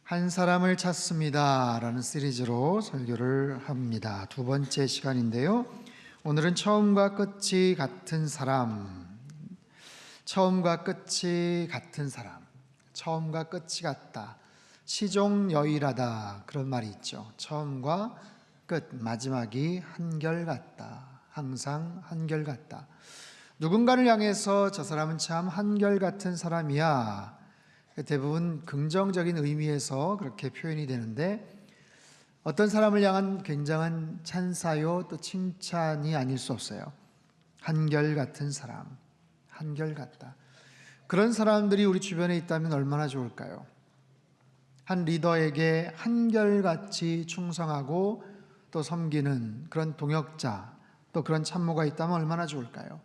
한 사람을 찾습니다 라는 시리즈로 설교를 합니다. 두 번째 시간인데요, 오늘은 처음과 끝이 같은 사람, 처음과 끝이 같은 사람, 처음과 끝이 같다, 시종여일하다, 그런 말이 있죠. 처음과 끝, 마지막이 한결같다, 항상 한결같다. 누군가를 향해서 저 사람은 참 한결같은 사람이야, 대부분 긍정적인 의미에서 그렇게 표현이 되는데, 어떤 사람을 향한 굉장한 찬사요, 또 칭찬이 아닐 수 없어요. 한결같은 사람, 한결같다. 그런 사람들이 우리 주변에 있다면 얼마나 좋을까요? 한 리더에게 한결같이 충성하고 또 섬기는 그런 동역자, 또 그런 참모가 있다면 얼마나 좋을까요?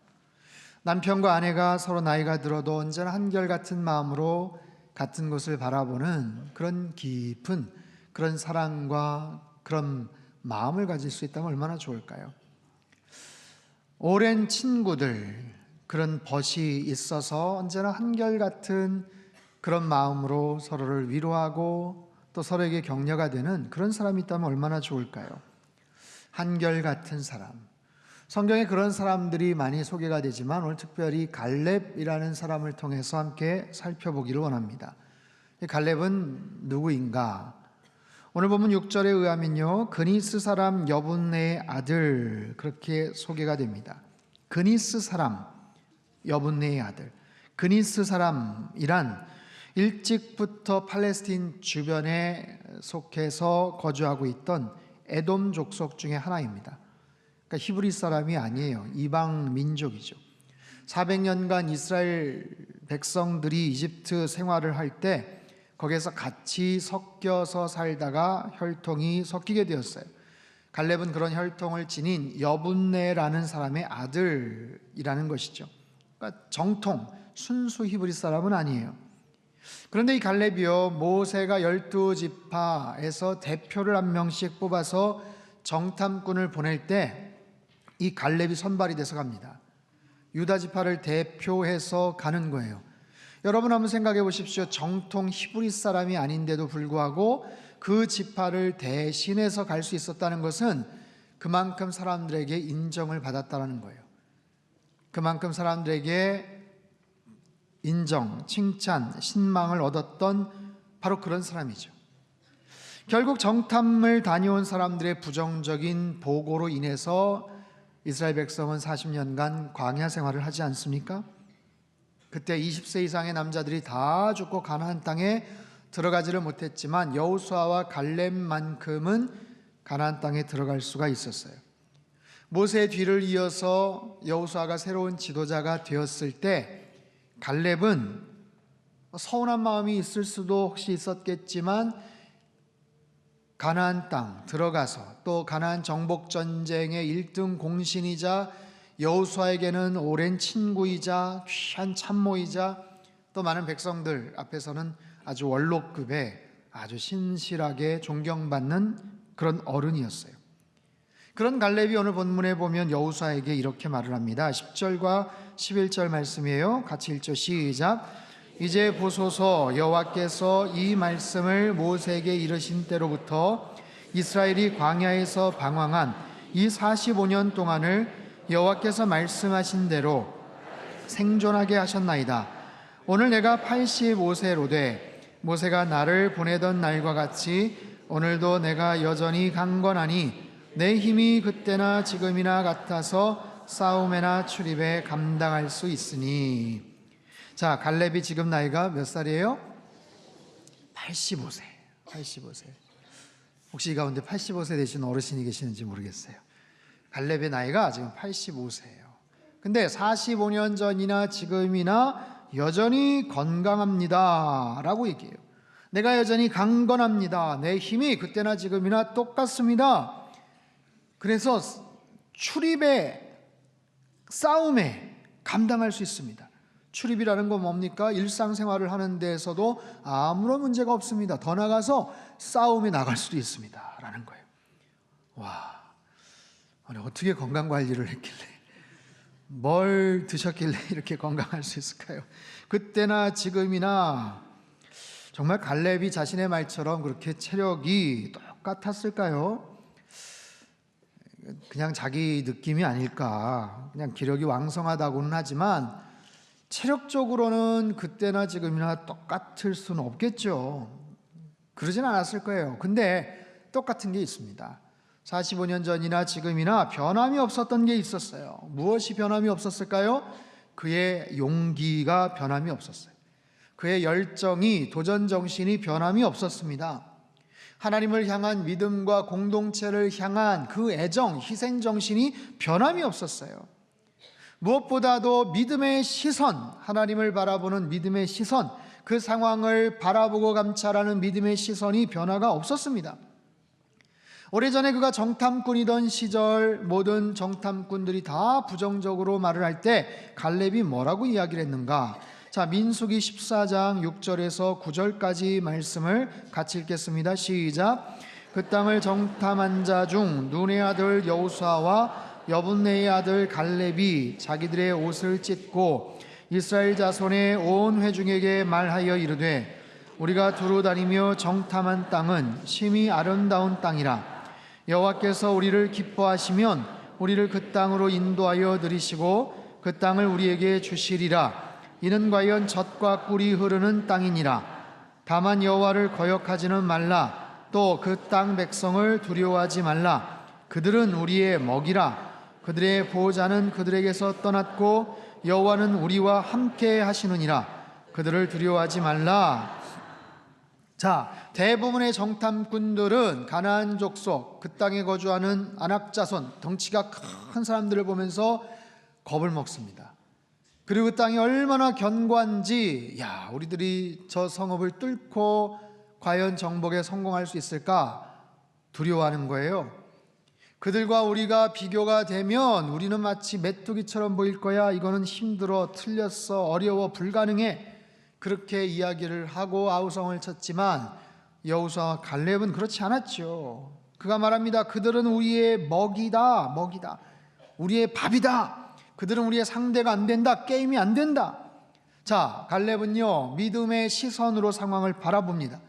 남편과 아내가 서로 나이가 들어도 언제나 한결같은 마음으로 같은 곳을 바라보는 그런 깊은 그런 사랑과 그런 마음을 가질 수 있다면 얼마나 좋을까요? 오랜 친구들, 그런 벗이 있어서 언제나 한결같은 그런 마음으로 서로를 위로하고 또 서로에게 격려가 되는 그런 사람이 있다면 얼마나 좋을까요? 한결같은 사람. 성경에 그런 사람들이 많이 소개가 되지만 오늘 특별히 갈렙이라는 사람을 통해서 함께 살펴보기를 원합니다. 갈렙은 누구인가? 오늘 본문 6절에 의하면요, 그니스 사람 여분네의 아들, 그렇게 소개가 됩니다. 그니스 사람 여분네의 아들. 그니스 사람이란 일찍부터 팔레스틴 주변에 속해서 거주하고 있던 에돔 족속 중에 하나입니다. 그러니까 히브리 사람이 아니에요. 이방 민족이죠. 400년간 이스라엘 백성들이 이집트 생활을 할 때 거기에서 같이 섞여서 살다가 혈통이 섞이게 되었어요. 갈렙은 그런 혈통을 지닌 여분네라는 사람의 아들이라는 것이죠. 그러니까 정통 순수 히브리 사람은 아니에요. 그런데 이 갈렙이요, 모세가 12지파에서 대표를 한 명씩 뽑아서 정탐꾼을 보낼 때 이 갈렙이 선발이 돼서 갑니다. 유다 지파를 대표해서 가는 거예요. 여러분 한번 생각해 보십시오. 정통 히브리 사람이 아닌데도 불구하고 그 지파를 대신해서 갈 수 있었다는 것은 그만큼 사람들에게 인정을 받았다는 거예요. 그만큼 사람들에게 인정, 칭찬, 신망을 얻었던 바로 그런 사람이죠. 결국 정탐을 다녀온 사람들의 부정적인 보고로 인해서 이스라엘 백성은 40년간 광야 생활을 하지 않습니까? 그때 20세 이상의 남자들이 다 죽고 가나안 땅에 들어가지를 못했지만 여호수아와 갈렙만큼은 가나안 땅에 들어갈 수가 있었어요. 모세의 뒤를 이어서 여호수아가 새로운 지도자가 되었을 때 갈렙은 서운한 마음이 있을 수도 혹시 있었겠지만 가나안 땅 들어가서 또 가나안 정복 전쟁의 1등 공신이자 여호수아에게는 오랜 친구이자 귀한 참모이자 또 많은 백성들 앞에서는 아주 원로급의 아주 신실하게 존경받는 그런 어른이었어요. 그런 갈렙이 오늘 본문에 보면 여호수아에게 이렇게 말을 합니다. 10절과 11절 말씀이에요. 같이 읽죠. 시작. 이제 보소서, 여호와께서 이 말씀을 모세에게 이르신 때로부터 이스라엘이 광야에서 방황한 이 45년 동안을 여호와께서 말씀하신 대로 생존하게 하셨나이다. 오늘 내가 85세로 돼 모세가 나를 보내던 날과 같이 오늘도 내가 여전히 강건하니 내 힘이 그때나 지금이나 같아서 싸움에나 출입에 감당할 수 있으니. 자, 갈렙이 지금 나이가 몇 살이에요? 85세. 85세. 혹시 이 가운데 85세 되신 어르신이 계시는지 모르겠어요. 갈렙의 나이가 지금 85세예요. 근데 45년 전이나 지금이나 여전히 건강합니다 라고 얘기해요. 내가 여전히 강건합니다. 내 힘이 그때나 지금이나 똑같습니다. 그래서 출입에, 싸움에 감당할 수 있습니다. 출입이라는 건 뭡니까? 일상생활을 하는 데에서도 아무런 문제가 없습니다. 더 나가서 싸움에 나갈 수도 있습니다 라는 거예요. 와, 아니 어떻게 건강관리를 했길래, 뭘 드셨길래 이렇게 건강할 수 있을까요? 그때나 지금이나 정말 갈렙이 자신의 말처럼 그렇게 체력이 똑같았을까요? 그냥 자기 느낌이 아닐까. 그냥 기력이 왕성하다고는 하지만 체력적으로는 그때나 지금이나 똑같을 수는 없겠죠. 그러진 않았을 거예요. 근데 똑같은 게 있습니다. 45년 전이나 지금이나 변함이 없었던 게 있었어요. 무엇이 변함이 없었을까요? 그의 용기가 변함이 없었어요. 그의 열정이, 도전 정신이 변함이 없었습니다. 하나님을 향한 믿음과 공동체를 향한 그 애정, 희생 정신이 변함이 없었어요. 무엇보다도 믿음의 시선, 하나님을 바라보는 믿음의 시선, 그 상황을 바라보고 감찰하는 믿음의 시선이 변화가 없었습니다. 오래전에 그가 정탐꾼이던 시절 모든 정탐꾼들이 다 부정적으로 말을 할 때 갈렙이 뭐라고 이야기를 했는가? 자, 민수기 14장 6절에서 9절까지 말씀을 같이 읽겠습니다. 시작. 그 땅을 정탐한 자 중 눈의 아들 여호수아와 여분네의 아들 갈렙이 자기들의 옷을 찢고 이스라엘 자손의 온 회중에게 말하여 이르되 우리가 두루 다니며 정탐한 땅은 심히 아름다운 땅이라. 여호와께서 우리를 기뻐하시면 우리를 그 땅으로 인도하여 들이시고 그 땅을 우리에게 주시리라. 이는 과연 젖과 꿀이 흐르는 땅이니라. 다만 여호와를 거역하지는 말라. 또 그 땅 백성을 두려워하지 말라. 그들은 우리의 먹이라. 그들의 보호자는 그들에게서 떠났고 여호와는 우리와 함께 하시느니라. 그들을 두려워하지 말라. 자, 대부분의 정탐꾼들은 가나안 족속, 그 땅에 거주하는 아낙 자손, 덩치가 큰 사람들을 보면서 겁을 먹습니다. 그리고 그 땅이 얼마나 견고한지, 야, 우리들이 저 성읍을 뚫고 과연 정복에 성공할 수 있을까 두려워하는 거예요. 그들과 우리가 비교가 되면 우리는 마치 메뚜기처럼 보일 거야. 이거는 힘들어, 틀렸어, 어려워, 불가능해. 그렇게 이야기를 하고 아우성을 쳤지만 여호수아와 갈렙은 그렇지 않았죠. 그가 말합니다. 그들은 우리의 먹이다, 먹이다. 우리의 밥이다. 그들은 우리의 상대가 안 된다. 게임이 안 된다. 자, 갈렙은요, 믿음의 시선으로 상황을 바라봅니다.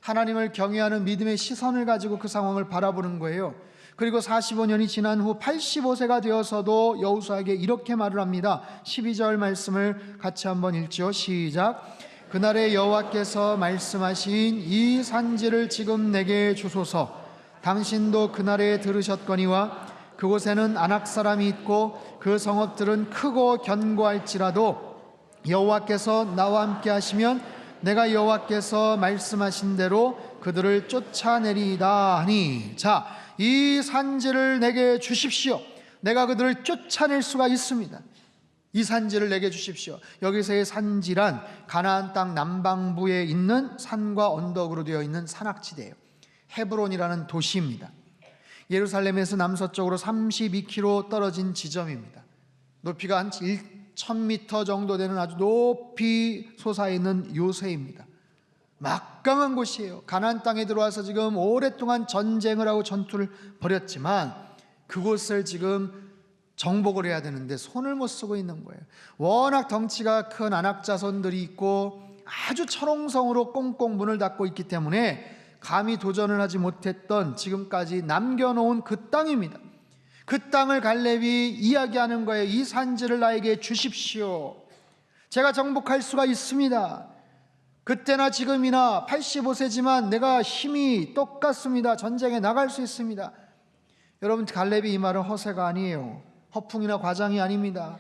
하나님을 경외하는 믿음의 시선을 가지고 그 상황을 바라보는 거예요. 그리고 45년이 지난 후 85세가 되어서도 여호수아에게 이렇게 말을 합니다. 12절 말씀을 같이 한번 읽죠. 시작. 그날에 여호와께서 말씀하신 이 산지를 지금 내게 주소서. 당신도 그날에 들으셨거니와 그곳에는 아낙 사람이 있고 그 성읍들은 크고 견고할지라도 여호와께서 나와 함께 하시면 내가 여호와께서 말씀하신 대로 그들을 쫓아내리이다 하니. 자, 이 산지를 내게 주십시오. 내가 그들을 쫓아낼 수가 있습니다. 이 산지를 내게 주십시오. 여기서의 산지란 가나안 땅 남방부에 있는 산과 언덕으로 되어 있는 산악지대예요. 헤브론이라는 도시입니다. 예루살렘에서 남서쪽으로 32km 떨어진 지점입니다. 높이가 한 1,000m 정도 되는 아주 높이 솟아있는 요새입니다. 막강한 곳이에요. 가나안 땅에 들어와서 지금 오랫동안 전쟁을 하고 전투를 벌였지만 그곳을 지금 정복을 해야 되는데 손을 못 쓰고 있는 거예요. 워낙 덩치가 큰 아낙 자손들이 있고 아주 철옹성으로 꽁꽁 문을 닫고 있기 때문에 감히 도전을 하지 못했던 지금까지 남겨놓은 그 땅입니다. 그 땅을 갈렙이 이야기하는 거예요. 이 산지를 나에게 주십시오. 제가 정복할 수가 있습니다. 그때나 지금이나 85세지만 내가 힘이 똑같습니다. 전쟁에 나갈 수 있습니다. 여러분, 갈렙이 이 말은 허세가 아니에요. 허풍이나 과장이 아닙니다.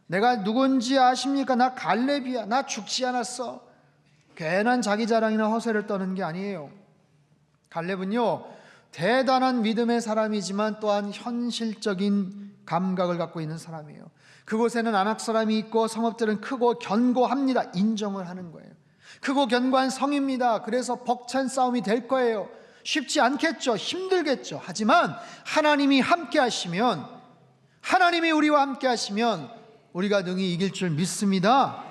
내가 누군지 아십니까? 나 갈렙이야. 나 죽지 않았어. 괜한 자기 자랑이나 허세를 떠는 게 아니에요. 갈렙은요, 대단한 믿음의 사람이지만 또한 현실적인 감각을 갖고 있는 사람이에요. 그곳에는 아낙 사람이 있고 성읍들은 크고 견고합니다. 인정을 하는 거예요. 크고 견고한 성입니다. 그래서 벅찬 싸움이 될 거예요. 쉽지 않겠죠. 힘들겠죠. 하지만 하나님이 함께 하시면, 하나님이 우리와 함께 하시면 우리가 능히 이길 줄 믿습니다.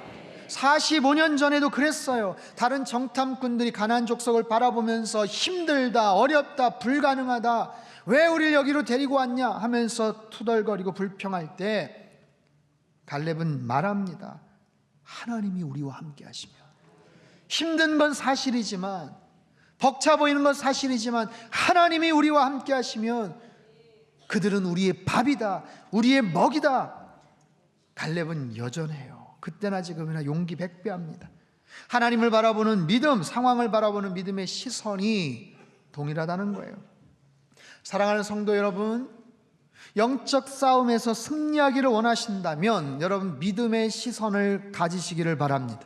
45년 전에도 그랬어요. 다른 정탐꾼들이 가나안 족속을 바라보면서 힘들다, 어렵다, 불가능하다, 왜 우리를 여기로 데리고 왔냐 하면서 투덜거리고 불평할 때 갈렙은 말합니다. 하나님이 우리와 함께 하시면, 힘든 건 사실이지만, 벅차 보이는 건 사실이지만 하나님이 우리와 함께 하시면 그들은 우리의 밥이다, 우리의 먹이다. 갈렙은 여전해요. 그때나 지금이나 용기 백배합니다. 하나님을 바라보는 믿음, 상황을 바라보는 믿음의 시선이 동일하다는 거예요. 사랑하는 성도 여러분, 영적 싸움에서 승리하기를 원하신다면 여러분 믿음의 시선을 가지시기를 바랍니다.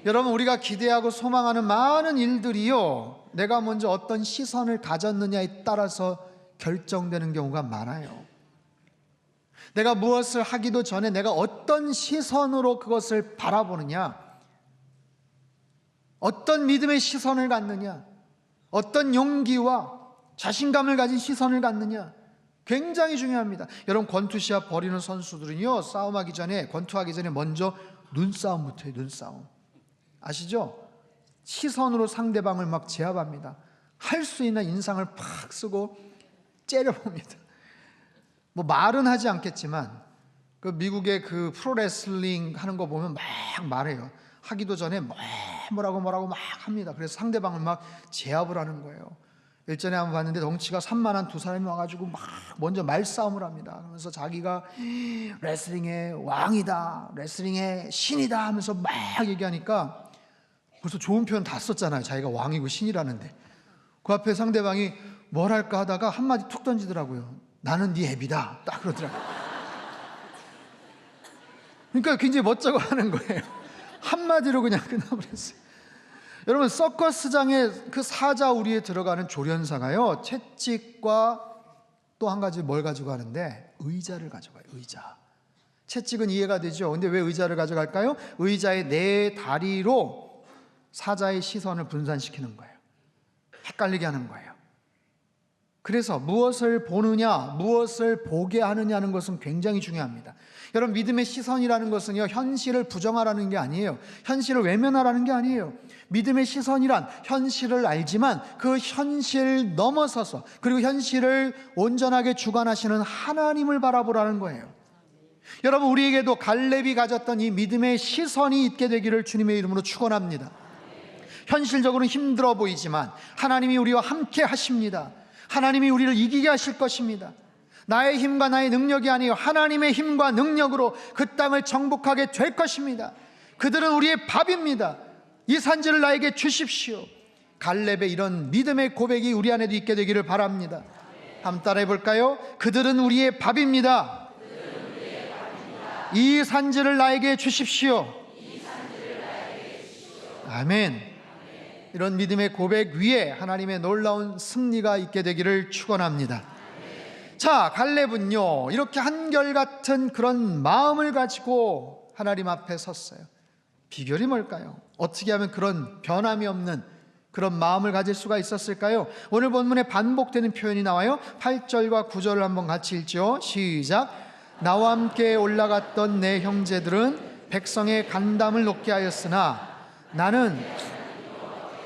여러분, 우리가 기대하고 소망하는 많은 일들이요, 내가 먼저 어떤 시선을 가졌느냐에 따라서 결정되는 경우가 많아요. 내가 무엇을 하기도 전에 내가 어떤 시선으로 그것을 바라보느냐, 어떤 믿음의 시선을 갖느냐, 어떤 용기와 자신감을 가진 시선을 갖느냐, 굉장히 중요합니다. 여러분, 권투시합 벌이는 선수들은요, 싸움하기 전에, 권투하기 전에 먼저 눈싸움부터 해요. 눈싸움 아시죠? 시선으로 상대방을 막 제압합니다. 할 수 있는 인상을 팍 쓰고 째려봅니다. 뭐 말은 하지 않겠지만 그 미국의 그 프로레슬링 하는 거 보면 막 말해요. 하기도 전에 뭐라고 막 합니다. 그래서 상대방을 막 제압을 하는 거예요. 일전에 한번 봤는데 덩치가 산만한 두 사람이 와가지고 막 먼저 말싸움을 합니다. 그러면서 자기가 레슬링의 왕이다, 레슬링의 신이다 하면서 막 얘기하니까 벌써 좋은 표현 다 썼잖아요. 자기가 왕이고 신이라는데. 그 앞에 상대방이 뭘 할까 하다가 한마디 툭 던지더라고요. 나는 네 애비다. 딱 그러더라고요. 그러니까 굉장히 멋쩍어 하는 거예요. 한마디로 그냥 끝나버렸어요. 여러분, 서커스장에 그 사자우리에 들어가는 조련사가요, 채찍과 또 한 가지 뭘 가져가는데 의자를 가져가요. 의자. 채찍은 이해가 되죠. 근데 왜 의자를 가져갈까요? 의자의 네 다리로 사자의 시선을 분산시키는 거예요. 헷갈리게 하는 거예요. 그래서 무엇을 보느냐, 무엇을 보게 하느냐는 것은 굉장히 중요합니다. 여러분, 믿음의 시선이라는 것은요, 현실을 부정하라는 게 아니에요. 현실을 외면하라는 게 아니에요. 믿음의 시선이란 현실을 알지만 그 현실 넘어서서, 그리고 현실을 온전하게 주관하시는 하나님을 바라보라는 거예요. 여러분, 우리에게도 갈렙이 가졌던 이 믿음의 시선이 있게 되기를 주님의 이름으로 축원합니다. 현실적으로는 힘들어 보이지만 하나님이 우리와 함께 하십니다. 하나님이 우리를 이기게 하실 것입니다. 나의 힘과 나의 능력이 아니요 하나님의 힘과 능력으로 그 땅을 정복하게 될 것입니다. 그들은 우리의 밥입니다. 이 산지를 나에게 주십시오. 갈렙의 이런 믿음의 고백이 우리 안에도 있게 되기를 바랍니다. 한번 따라해 볼까요? 그들은 우리의 밥입니다. 이 산지를 나에게 주십시오. 아멘. 이런 믿음의 고백 위에 하나님의 놀라운 승리가 있게 되기를 축원합니다. 자, 갈렙은요, 이렇게 한결같은 그런 마음을 가지고 하나님 앞에 섰어요. 비결이 뭘까요? 어떻게 하면 그런 변함이 없는 그런 마음을 가질 수가 있었을까요? 오늘 본문에 반복되는 표현이 나와요. 8절과 9절을 한번 같이 읽죠. 시작. 나와 함께 올라갔던 내 형제들은 백성의 간담을 높게 하였으나 나는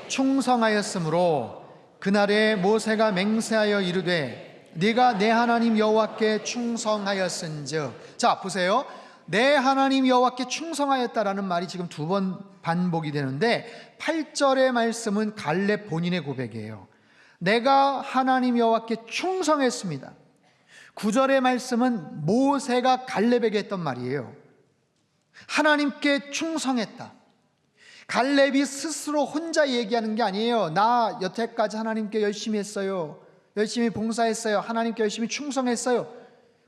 충성하였으므로 그날에 모세가 맹세하여 이르되 네가 내 하나님 여호와께 충성하였은즉. 자, 보세요. 내 하나님 여호와께 충성하였다라는 말이 지금 두 번 반복이 되는데 8절의 말씀은 갈렙 본인의 고백이에요. 내가 하나님 여호와께 충성했습니다. 9절의 말씀은 모세가 갈렙에게 했던 말이에요. 하나님께 충성했다. 갈렙이 스스로 혼자 얘기하는 게 아니에요. 나 여태까지 하나님께 열심히 했어요. 열심히 봉사했어요. 하나님께 열심히 충성했어요.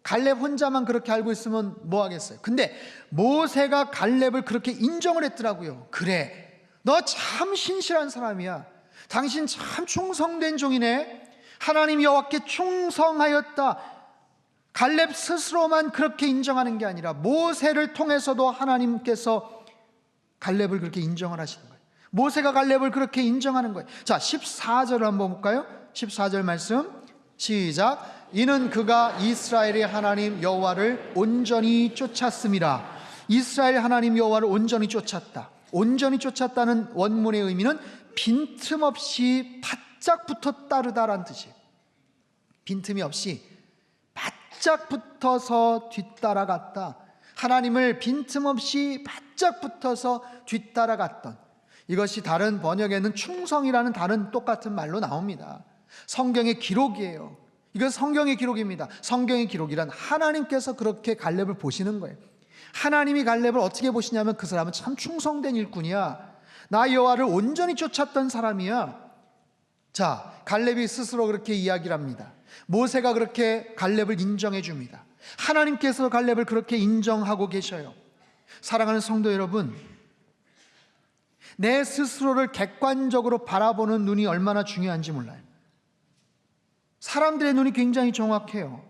갈렙 혼자만 그렇게 알고 있으면 뭐 하겠어요? 근데 모세가 갈렙을 그렇게 인정을 했더라고요. 그래, 너 참 신실한 사람이야. 당신 참 충성된 종이네. 하나님 여호와께 충성하였다. 갈렙 스스로만 그렇게 인정하는 게 아니라 모세를 통해서도 하나님께서 갈렙을 그렇게 인정을 하시는 거예요. 모세가 갈렙을 그렇게 인정하는 거예요. 자, 14절을 한번 볼까요? 14절 말씀 시작. 이는 그가 이스라엘의 하나님 여호와를 온전히 쫓았음이라. 이스라엘 하나님 여호와를 온전히 쫓았다. 온전히 쫓았다는 원문의 의미는 빈틈없이 바짝 붙어 따르다라는 뜻이에요. 빈틈이 없이 바짝 붙어서 뒤따라갔다. 하나님을 빈틈없이 바짝 붙어서 뒤따라갔던, 이것이 다른 번역에는 충성이라는 다른 똑같은 말로 나옵니다. 성경의 기록이에요. 이건 성경의 기록입니다. 성경의 기록이란 하나님께서 그렇게 갈렙을 보시는 거예요. 하나님이 갈렙을 어떻게 보시냐면 그 사람은 참 충성된 일꾼이야. 나 여호와를 온전히 쫓았던 사람이야. 자, 갈렙이 스스로 그렇게 이야기를 합니다. 모세가 그렇게 갈렙을 인정해 줍니다. 하나님께서 갈렙을 그렇게 인정하고 계셔요. 사랑하는 성도 여러분, 내 스스로를 객관적으로 바라보는 눈이 얼마나 중요한지 몰라요. 사람들의 눈이 굉장히 정확해요.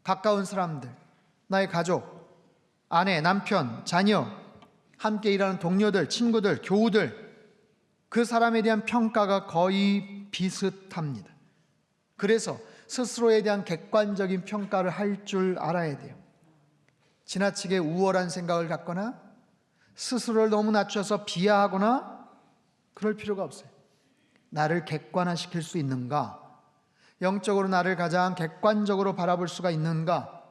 가까운 사람들, 나의 가족, 아내, 남편, 자녀, 함께 일하는 동료들, 친구들, 교우들, 그 사람에 대한 평가가 거의 비슷합니다. 그래서 스스로에 대한 객관적인 평가를 할 줄 알아야 돼요. 지나치게 우월한 생각을 갖거나 스스로를 너무 낮춰서 비하하거나 그럴 필요가 없어요. 나를 객관화시킬 수 있는가? 영적으로 나를 가장 객관적으로 바라볼 수가 있는가?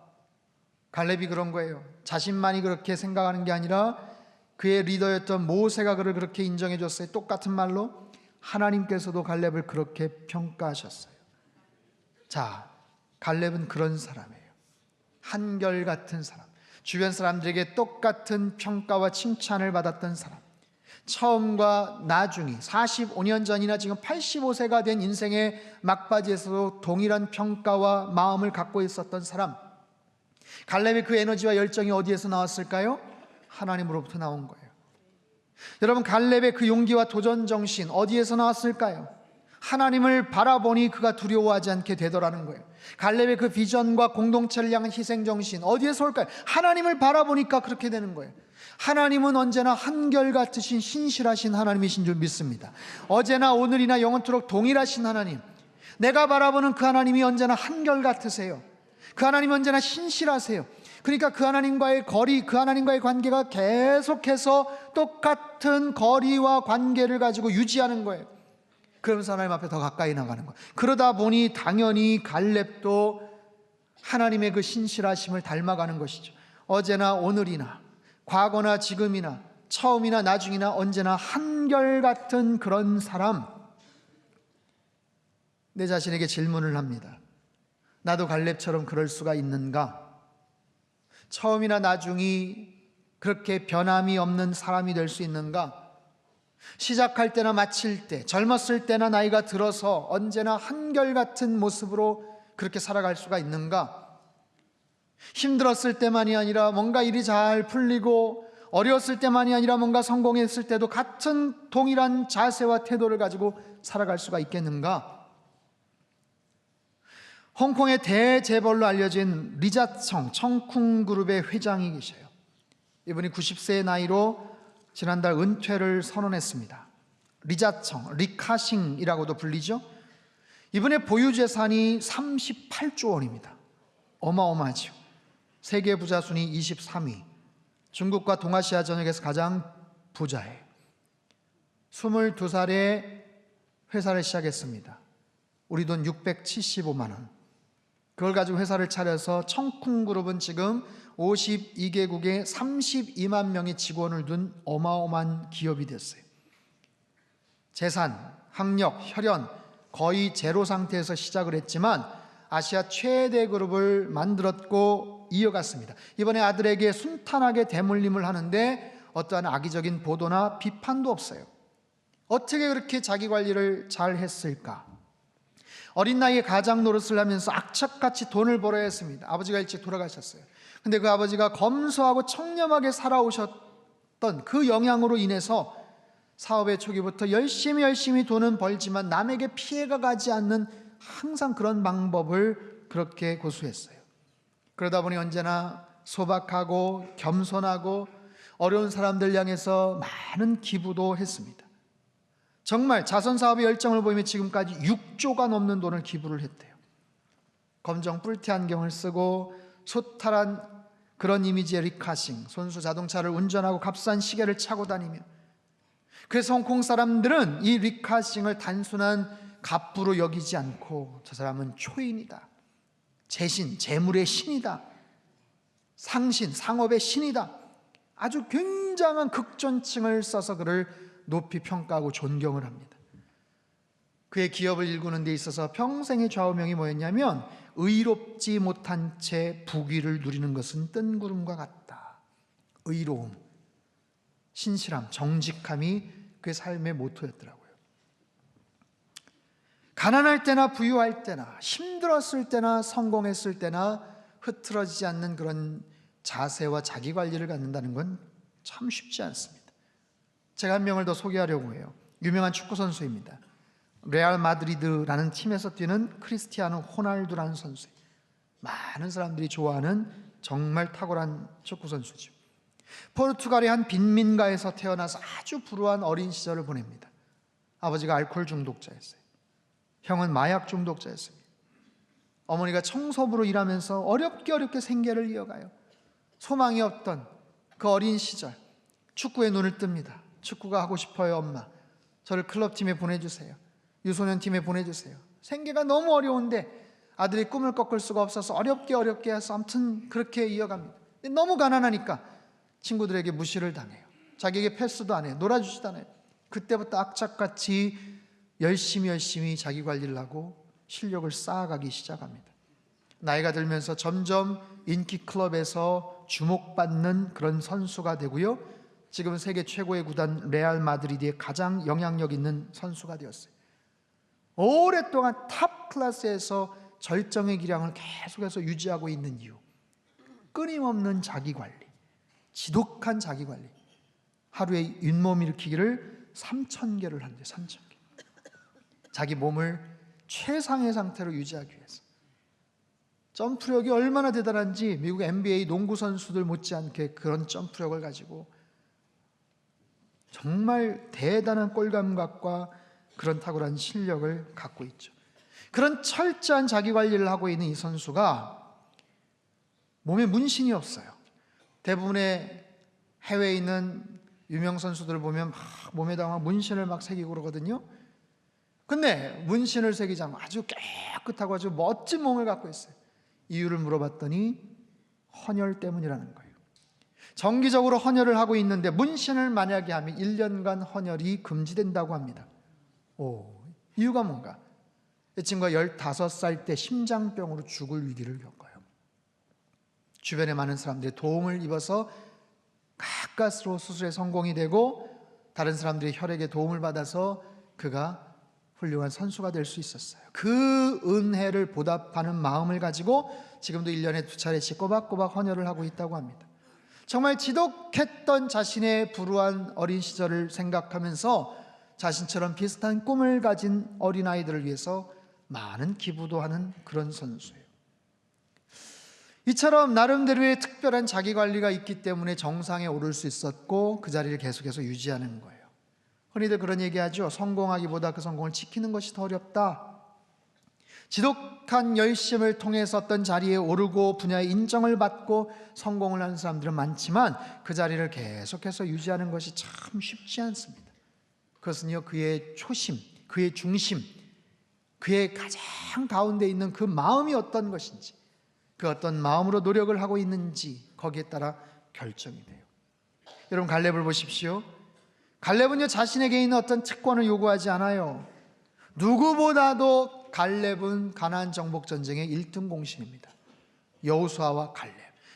갈렙이 그런 거예요. 자신만이 그렇게 생각하는 게 아니라 그의 리더였던 모세가 그를 그렇게 인정해 줬어요. 똑같은 말로 하나님께서도 갈렙을 그렇게 평가하셨어요. 자, 갈렙은 그런 사람이에요. 한결같은 사람, 주변 사람들에게 똑같은 평가와 칭찬을 받았던 사람, 처음과 나중이 45년 전이나 지금 85세가 된 인생의 막바지에서도 동일한 평가와 마음을 갖고 있었던 사람. 갈렙의 그 에너지와 열정이 어디에서 나왔을까요? 하나님으로부터 나온 거예요. 여러분, 갈렙의 그 용기와 도전 정신 어디에서 나왔을까요? 하나님을 바라보니 그가 두려워하지 않게 되더라는 거예요. 갈렙의 그 비전과 공동체를 향한 희생 정신 어디에서 올까요? 하나님을 바라보니까 그렇게 되는 거예요. 하나님은 언제나 한결같으신 신실하신 하나님이신 줄 믿습니다. 어제나 오늘이나 영원토록 동일하신 하나님, 내가 바라보는 그 하나님이 언제나 한결같으세요. 그 하나님 언제나 신실하세요. 그러니까 그 하나님과의 거리, 그 하나님과의 관계가 계속해서 똑같은 거리와 관계를 가지고 유지하는 거예요. 그러면서 하나님 앞에 더 가까이 나가는 거예요. 그러다 보니 당연히 갈렙도 하나님의 그 신실하심을 닮아가는 것이죠. 어제나 오늘이나 과거나 지금이나 처음이나 나중이나 언제나 한결같은 그런 사람. 내 자신에게 질문을 합니다. 나도 갈렙처럼 그럴 수가 있는가? 처음이나 나중이 그렇게 변함이 없는 사람이 될 수 있는가? 시작할 때나 마칠 때, 젊었을 때나 나이가 들어서 언제나 한결같은 모습으로 그렇게 살아갈 수가 있는가? 힘들었을 때만이 아니라 뭔가 일이 잘 풀리고 어려웠을 때만이 아니라 뭔가 성공했을 때도 같은 동일한 자세와 태도를 가지고 살아갈 수가 있겠는가? 홍콩의 대재벌로 알려진 리자청 청쿵 그룹의 회장이 계셔요. 이분이 90세의 나이로 지난달 은퇴를 선언했습니다. 리자청, 리카싱이라고도 불리죠. 이분의 보유 재산이 38조 원입니다. 어마어마하죠. 세계 부자 순위 23위, 중국과 동아시아 전역에서 가장 부자예요. 22살에 회사를 시작했습니다. 우리 돈 675만 원. 그걸 가지고 회사를 차려서 청쿵그룹은 지금 52개국에 32만 명의 직원을 둔 어마어마한 기업이 됐어요. 재산, 학력, 혈연 거의 제로 상태에서 시작을 했지만 아시아 최대 그룹을 만들었고 이어갔습니다. 이번에 아들에게 순탄하게 대물림을 하는데 어떠한 악의적인 보도나 비판도 없어요. 어떻게 그렇게 자기 관리를 잘 했을까? 어린 나이에 가장 노릇을 하면서 악착같이 돈을 벌어야 했습니다. 아버지가 일찍 돌아가셨어요. 근데 그 아버지가 검소하고 청렴하게 살아오셨던 그 영향으로 인해서 사업의 초기부터 열심히 돈은 벌지만 남에게 피해가 가지 않는 항상 그런 방법을 그렇게 고수했어요. 그러다 보니 언제나 소박하고 겸손하고 어려운 사람들 향해서 많은 기부도 했습니다. 정말 자선사업의 열정을 보이며 지금까지 6조가 넘는 돈을 기부를 했대요. 검정 뿔테 안경을 쓰고 소탈한 그런 이미지의 리카싱, 손수 자동차를 운전하고 값싼 시계를 차고 다니며, 그래서 홍콩 사람들은 이 리카싱을 단순한 갑부로 여기지 않고 저 사람은 초인이다, 재신, 재물의 신이다, 상신, 상업의 신이다, 아주 굉장한 극존칭을 써서 그를 높이 평가하고 존경을 합니다. 그의 기업을 일구는 데 있어서 평생의 좌우명이 뭐였냐면 의롭지 못한 채 부귀를 누리는 것은 뜬구름과 같다. 의로움, 신실함, 정직함이 그의 삶의 모토였더라고요. 가난할 때나 부유할 때나 힘들었을 때나 성공했을 때나 흐트러지지 않는 그런 자세와 자기관리를 갖는다는 건 참 쉽지 않습니다. 제가 한 명을 더 소개하려고 해요. 유명한 축구선수입니다. 레알 마드리드라는 팀에서 뛰는 크리스티아노 호날두라는 선수예요. 많은 사람들이 좋아하는 정말 탁월한 축구선수죠. 포르투갈의 한 빈민가에서 태어나서 아주 불우한 어린 시절을 보냅니다. 아버지가 알코올 중독자였어요. 형은 마약 중독자였습니다. 어머니가 청소부로 일하면서 어렵게 생계를 이어가요. 소망이 없던 그 어린 시절, 축구에 눈을 뜹니다. 축구가 하고 싶어요, 엄마. 저를 클럽팀에 보내주세요. 유소년팀에 보내주세요. 생계가 너무 어려운데 아들이 꿈을 꺾을 수가 없어서 어렵게 해서 아무튼 그렇게 이어갑니다. 너무 가난하니까 친구들에게 무시를 당해요. 자기에게 패스도 안 해요. 놀아주지도 않아요. 그때부터 악착같이 열심히 자기 관리를 하고 실력을 쌓아가기 시작합니다. 나이가 들면서 점점 인기 클럽에서 주목받는 그런 선수가 되고요. 지금 세계 최고의 구단 레알 마드리드의 가장 영향력 있는 선수가 되었어요. 오랫동안 탑 클래스에서 절정의 기량을 계속해서 유지하고 있는 이유, 끊임없는 자기관리, 지독한 자기관리. 하루에 잇몸 일으키기를 3,000개를 한대요. 3,000개. 자기 몸을 최상의 상태로 유지하기 위해서. 점프력이 얼마나 대단한지 미국 NBA 농구 선수들 못지않게 그런 점프력을 가지고 정말 대단한 골감각과 그런 탁월한 실력을 갖고 있죠. 그런 철저한 자기관리를 하고 있는 이 선수가 몸에 문신이 없어요. 대부분의 해외에 있는 유명 선수들을 보면 막 몸에다가 막 문신을 막 새기고 그러거든요. 근데 문신을 새기지 않고 아주 깨끗하고 아주 멋진 몸을 갖고 있어요. 이유를 물어봤더니 헌혈 때문이라는 거예요. 정기적으로 헌혈을 하고 있는데 문신을 만약에 하면 1년간 헌혈이 금지된다고 합니다. 이유가 뭔가? 이 친구가 15살 때 심장병으로 죽을 위기를 겪어요. 주변에 많은 사람들의 도움을 입어서 가까스로 수술에 성공이 되고 다른 사람들의 혈액에 도움을 받아서 그가 훌륭한 선수가 될 수 있었어요. 그 은혜를 보답하는 마음을 가지고 지금도 1년에 2차례씩 꼬박꼬박 헌혈을 하고 있다고 합니다. 정말 지독했던 자신의 불우한 어린 시절을 생각하면서 자신처럼 비슷한 꿈을 가진 어린아이들을 위해서 많은 기부도 하는 그런 선수예요. 이처럼 나름대로의 특별한 자기관리가 있기 때문에 정상에 오를 수 있었고 그 자리를 계속해서 유지하는 거예요. 흔히들 그런 얘기하죠. 성공하기보다 그 성공을 지키는 것이 더 어렵다. 지독한 열심을 통해서 어떤 자리에 오르고 분야의 인정을 받고 성공을 하는 사람들은 많지만 그 자리를 계속해서 유지하는 것이 참 쉽지 않습니다. 그것은요, 그의 초심, 그의 중심, 그의 가장 가운데 있는 그 마음이 어떤 것인지, 그 어떤 마음으로 노력을 하고 있는지 거기에 따라 결정이 돼요. 여러분, 갈렙을 보십시오. 갈렙은요, 자신에게 있는 어떤 특권을 요구하지 않아요. 누구보다도 갈렙은 가나안 정복 전쟁의 1등 공신입니다. 여호수아와 갈렙.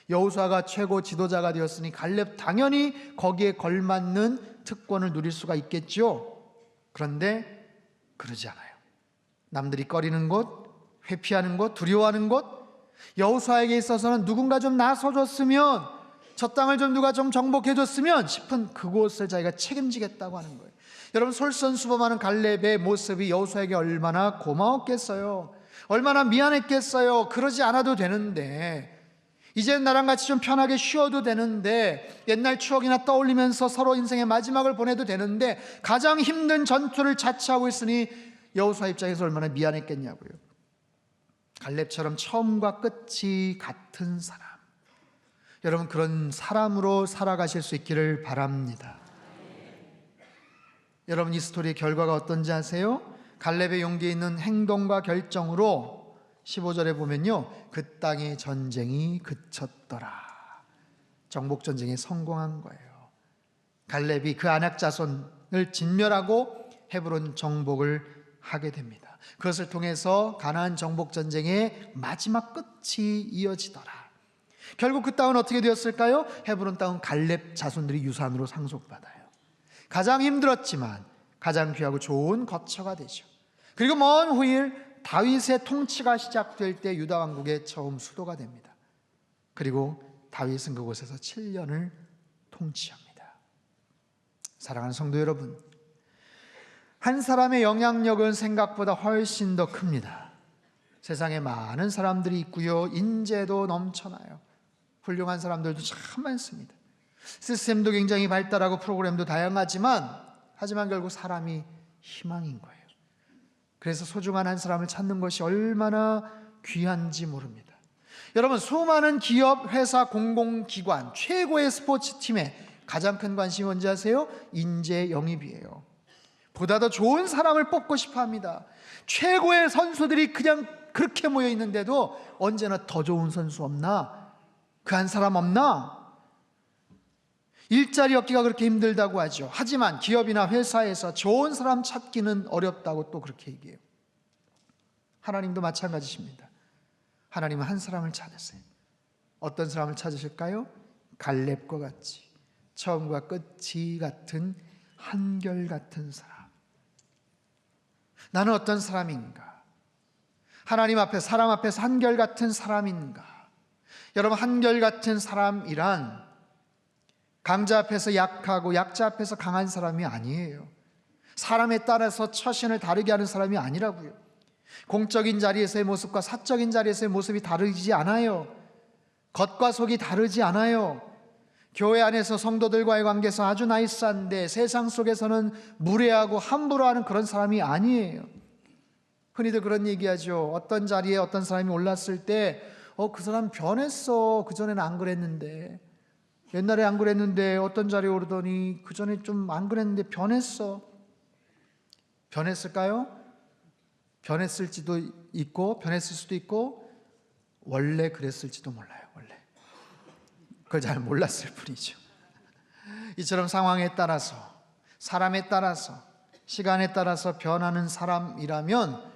여호수아가 최고 지도자가 되었으니 갈렙 당연히 거기에 걸맞는 특권을 누릴 수가 있겠죠. 그런데 그러지 않아요. 남들이 꺼리는 곳, 회피하는 곳, 두려워하는 곳, 여호수아에게 있어서는 누군가 좀 나서줬으면, 저 땅을 좀 누가 좀 정복해줬으면 싶은 그곳을 자기가 책임지겠다고 하는 거예요. 여러분, 솔선수범하는 갈렙의 모습이 여호수아에게 얼마나 고마웠겠어요. 얼마나 미안했겠어요. 그러지 않아도 되는데, 이제 나랑 같이 좀 편하게 쉬어도 되는데, 옛날 추억이나 떠올리면서 서로 인생의 마지막을 보내도 되는데 가장 힘든 전투를 자처하고 있으니 여호수아 입장에서 얼마나 미안했겠냐고요. 갈렙처럼 처음과 끝이 같은 사람, 여러분, 그런 사람으로 살아가실 수 있기를 바랍니다. 여러분, 이 스토리의 결과가 어떤지 아세요? 갈렙의 용기에 있는 행동과 결정으로 15절에 보면요, 그 땅의 전쟁이 그쳤더라. 정복전쟁에 성공한 거예요. 갈렙이 그 아낙 자손 사람을 진멸하고 헤브론 정복을 하게 됩니다. 그것을 통해서 가나안 정복 전쟁의 마지막 끝이 이어지더라. 결국 그 땅은 어떻게 되었을까요? 헤브론 땅은 갈렙 자손들이 유산으로 상속받아요. 가장 힘들었지만 가장 귀하고 좋은 거처가 되죠. 그리고 먼 후일 다윗의 통치가 시작될 때 유다 왕국의 처음 수도가 됩니다. 그리고 다윗은 그곳에서 7년을 통치합니다. 사랑하는 성도 여러분, 한 사람의 영향력은 생각보다 훨씬 더 큽니다. 세상에 많은 사람들이 있고요, 인재도 넘쳐나요. 훌륭한 사람들도 참 많습니다. 시스템도 굉장히 발달하고 프로그램도 하지만 결국 사람이 희망인 거예요. 그래서 소중한 한 사람을 찾는 것이 얼마나 귀한지 모릅니다. 여러분, 수많은 기업, 회사, 공공기관, 최고의 스포츠팀에 가장 큰 관심이 뭔지 아세요? 인재 영입이에요. 보다 더 좋은 사람을 뽑고 싶어 합니다. 최고의 선수들이 그냥 그렇게 모여 있는데도 언제나 더 좋은 선수 없나? 그 한 사람 없나? 일자리 얻기가 그렇게 힘들다고 하죠. 하지만 기업이나 회사에서 좋은 사람 찾기는 어렵다고 또 그렇게 얘기해요. 하나님도 마찬가지십니다. 하나님은 한 사람을 찾으세요. 어떤 사람을 찾으실까요? 갈렙과 같이 처음과 끝이 같은 한결같은 사람. 나는 어떤 사람인가? 하나님 앞에, 사람 앞에서 한결같은 사람인가? 여러분, 한결같은 사람이란 강자 앞에서 약하고 약자 앞에서 강한 사람이 아니에요. 사람에 따라서 처신을 다르게 하는 사람이 아니라고요. 공적인 자리에서의 모습과 사적인 자리에서의 모습이 다르지 않아요. 겉과 속이 다르지 않아요. 교회 안에서 성도들과의 관계에서 아주 나이스한데 세상 속에서는 무례하고 함부로 하는 그런 사람이 아니에요. 흔히들 그런 얘기하죠. 어떤 자리에 어떤 사람이 올랐을 때 그 사람 변했어. 그전에는 안 그랬는데, 옛날에 안 그랬는데 어떤 자리에 오르더니 그전에 좀 안 그랬는데 변했어. 변했을까요? 변했을지도 있고 변했을 수도 있고 원래 그랬을지도 몰라요. 원래 그걸 잘 몰랐을 뿐이죠. 이처럼 상황에 따라서, 사람에 따라서, 시간에 따라서 변하는 사람이라면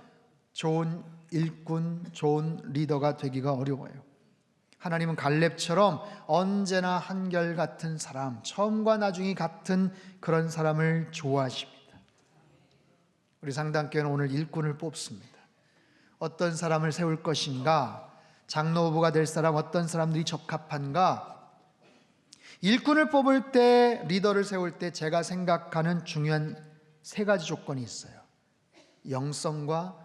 좋은 일꾼, 좋은 리더가 되기가 어려워요. 하나님은 갈렙처럼 언제나 한결같은 사람, 처음과 나중이 같은 그런 사람을 좋아하십니다. 우리 상담교회는 오늘 일꾼을 뽑습니다. 어떤 사람을 세울 것인가? 장로 후보가 될 사람, 어떤 사람들이 적합한가? 일꾼을 뽑을 때, 리더를 세울 때 제가 생각하는 중요한 3가지 조건이 있어요. 영성과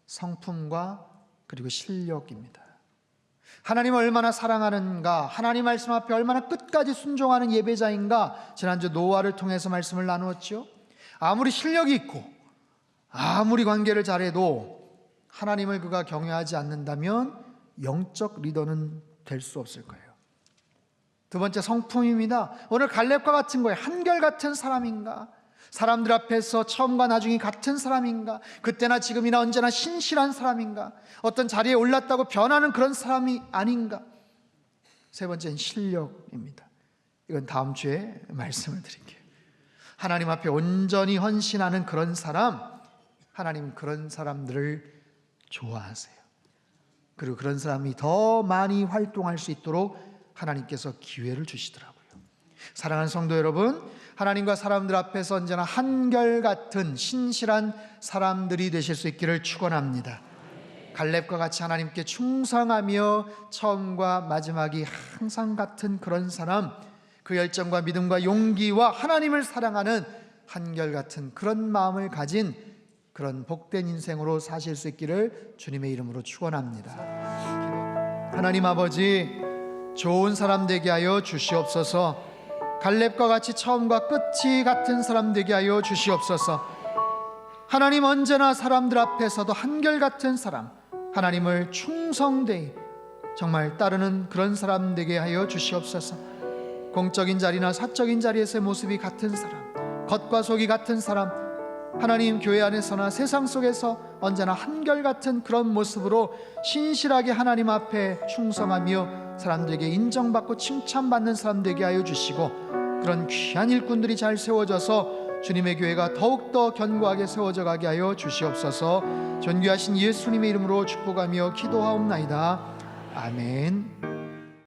성품과 그리고 실력입니다. 하나님을 얼마나 사랑하는가, 하나님 말씀 앞에 얼마나 끝까지 순종하는 예배자인가. 지난주 노아를 통해서 말씀을 나누었죠. 아무리 실력이 있고 아무리 관계를 잘해도 하나님을 그가 경외하지 않는다면 영적 리더는 될 수 없을 거예요. 2번째, 성품입니다. 오늘 갈렙과 같은 거예요. 한결같은 사람인가? 사람들 앞에서 처음과 나중이 같은 사람인가? 그때나 지금이나 언제나 신실한 사람인가? 어떤 자리에 올랐다고 변하는 그런 사람이 아닌가? 3번째는 실력입니다. 이건 다음 주에 말씀을 드릴게요. 하나님 앞에 온전히 헌신하는 그런 사람, 하나님은 그런 사람들을 좋아하세요. 그리고 그런 사람이 더 많이 활동할 수 있도록 하나님께서 기회를 주시더라고요. 사랑하는 성도 여러분, 하나님과 사람들 앞에서 언제나 한결같은 신실한 사람들이 되실 수 있기를 축원합니다. 갈렙과 같이 하나님께 충성하며 처음과 마지막이 항상 같은 그런 사람, 그 열정과 믿음과 용기와 하나님을 사랑하는 한결같은 그런 마음을 가진 그런 복된 인생으로 사실 수 있기를 주님의 이름으로 축원합니다. 하나님 아버지, 좋은 사람 되게 하여 주시옵소서. 갈렙과 같이 처음과 끝이 같은 사람 되게 하여 주시옵소서. 하나님, 언제나 사람들 앞에서도 한결같은 사람, 하나님을 충성되이 정말 따르는 그런 사람 되게 하여 주시옵소서. 공적인 자리나 사적인 자리에서의 모습이 같은 사람, 겉과 속이 같은 사람, 하나님, 교회 안에서나 세상 속에서 언제나 한결같은 그런 모습으로 신실하게 하나님 앞에 충성하며 사람들에게 인정받고 칭찬받는 사람 되게 하여 주시고, 그런 귀한 일꾼들이 잘 세워져서 주님의 교회가 더욱더 견고하게 세워져 가게 하여 주시옵소서. 존귀하신 예수님의 이름으로 축복하며 기도하옵나이다. 아멘.